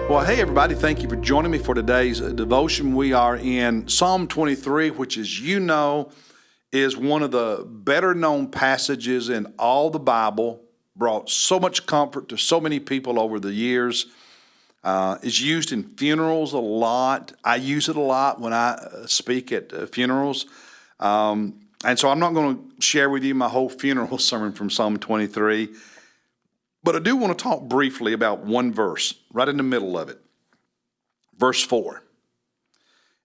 Well, hey, everybody. Thank you for joining me for today's devotion. We are in Psalm 23, which, as you know, is one of the better known passages in all the Bible, brought so much comfort to so many people over the years. It's used in funerals a lot. I use it a lot when I speak at funerals. And so I'm not going to share with you my whole funeral sermon from Psalm 23. But I do want to talk briefly about one verse right in the middle of it. Verse 4.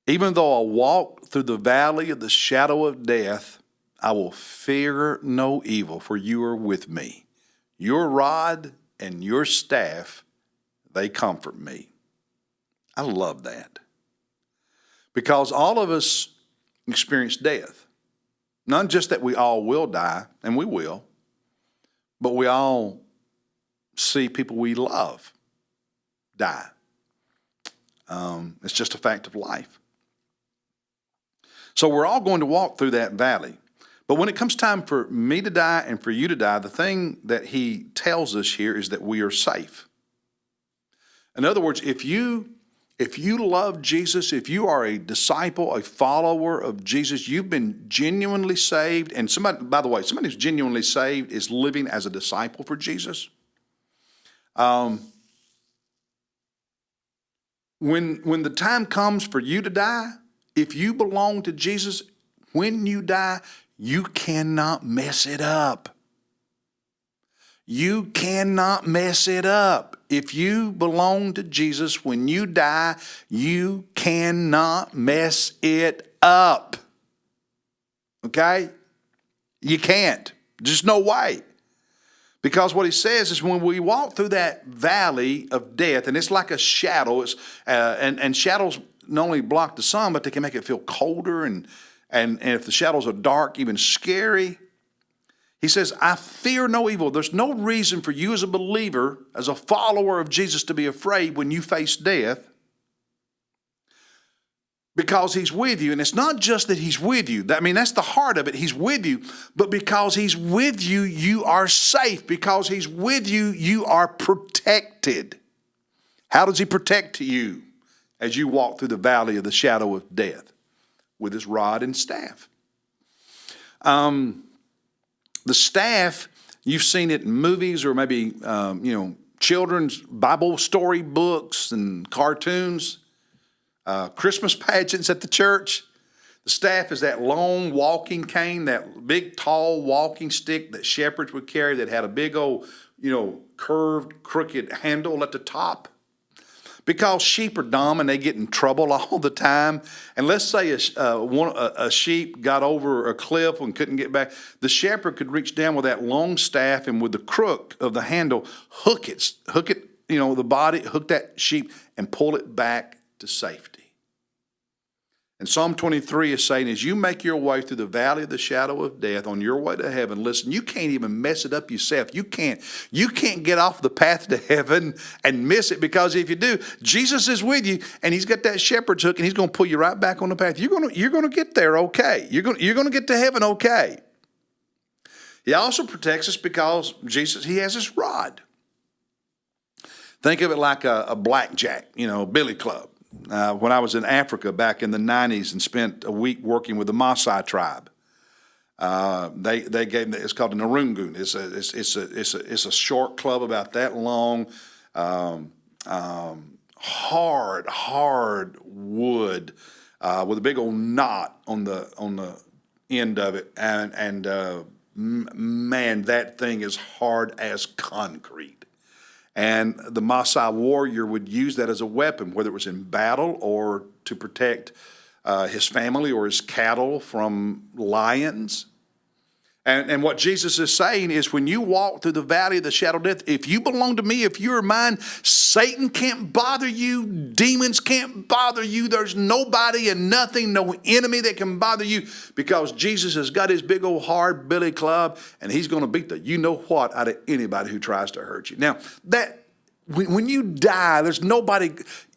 Even though I walk through the valley of the shadow of death, I will fear no evil, for you are with me. Your rod and your staff, they comfort me. I love that. Because all of us experience death. Not just that we all will die, and we will, but we all see people we love die. It's just a fact of life. So we're all going to walk through that valley. But when it comes time for me to die and for you to die, the thing that he tells us here is that we are safe. In other words, if you love Jesus, if you are a disciple, a follower of Jesus, you've been genuinely saved. And somebody, by the way, somebody who's genuinely saved is living as a disciple for Jesus. When the time comes for you to die, if you belong to Jesus, when you die, you cannot mess it up. You cannot mess it up. If you belong to Jesus, when you die, you cannot mess it up. Okay? You can't. Just no way. Because what he says is when we walk through that valley of death, and it's like a shadow, and shadows not only block the sun, but they can make it feel colder, and if the shadows are dark, even scary. He says, I fear no evil. There's no reason for you as a believer, as a follower of Jesus, to be afraid when you face death. Because he's with you. And it's not just that he's with you. I mean, that's the heart of it. He's with you. But because he's with you, you are safe. Because he's with you, you are protected. How does he protect you as you walk through the valley of the shadow of death? With his rod and staff. The staff, you've seen it in movies or maybe, children's Bible story books and cartoons. Christmas pageants at the church. The staff is that long walking cane, that big tall walking stick that shepherds would carry that had a big old, curved, crooked handle at the top. Because sheep are dumb and they get in trouble all the time. And let's say a sheep got over a cliff and couldn't get back. The shepherd could reach down with that long staff and with the crook of the handle, hook it, the body, hook that sheep and pull it back to safety. And Psalm 23 is saying, as you make your way through the valley of the shadow of death on your way to heaven, listen, you can't even mess it up yourself. You can't get off the path to heaven and miss it, because if you do, Jesus is with you and he's got that shepherd's hook and he's going to pull you right back on the path. You're going to get there okay. You're going to get to heaven okay. He also protects us because Jesus, he has his rod. Think of it like a blackjack, billy club. When I was in Africa back in the 90s and spent a week working with the Maasai tribe, they gave me, it's called an arungun. It's a short club about that long, hard wood with a big old knot on the end of it, and man, that thing is hard as concrete. And the Maasai warrior would use that as a weapon, whether it was in battle or to protect his family or his cattle from lions. And what Jesus is saying is when you walk through the valley of the shadow of death, if you belong to me, if you're mine, Satan can't bother you. Demons can't bother you. There's nobody and nothing, no enemy that can bother you, because Jesus has got his big old hard billy club and he's going to beat the you-know-what out of anybody who tries to hurt you. Now, that when you die, there's nobody.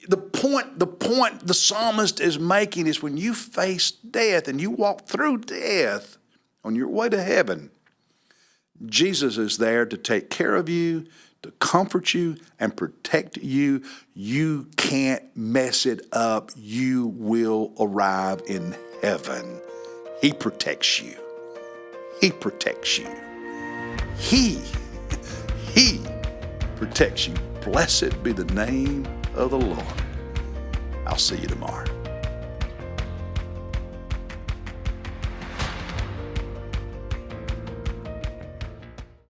The point the psalmist is making is when you face death and you walk through death on your way to heaven, Jesus is there to take care of you, to comfort you, and protect you. You can't mess it up. You will arrive in heaven. He protects you. He protects you. He protects you. Blessed be the name of the Lord. I'll see you tomorrow.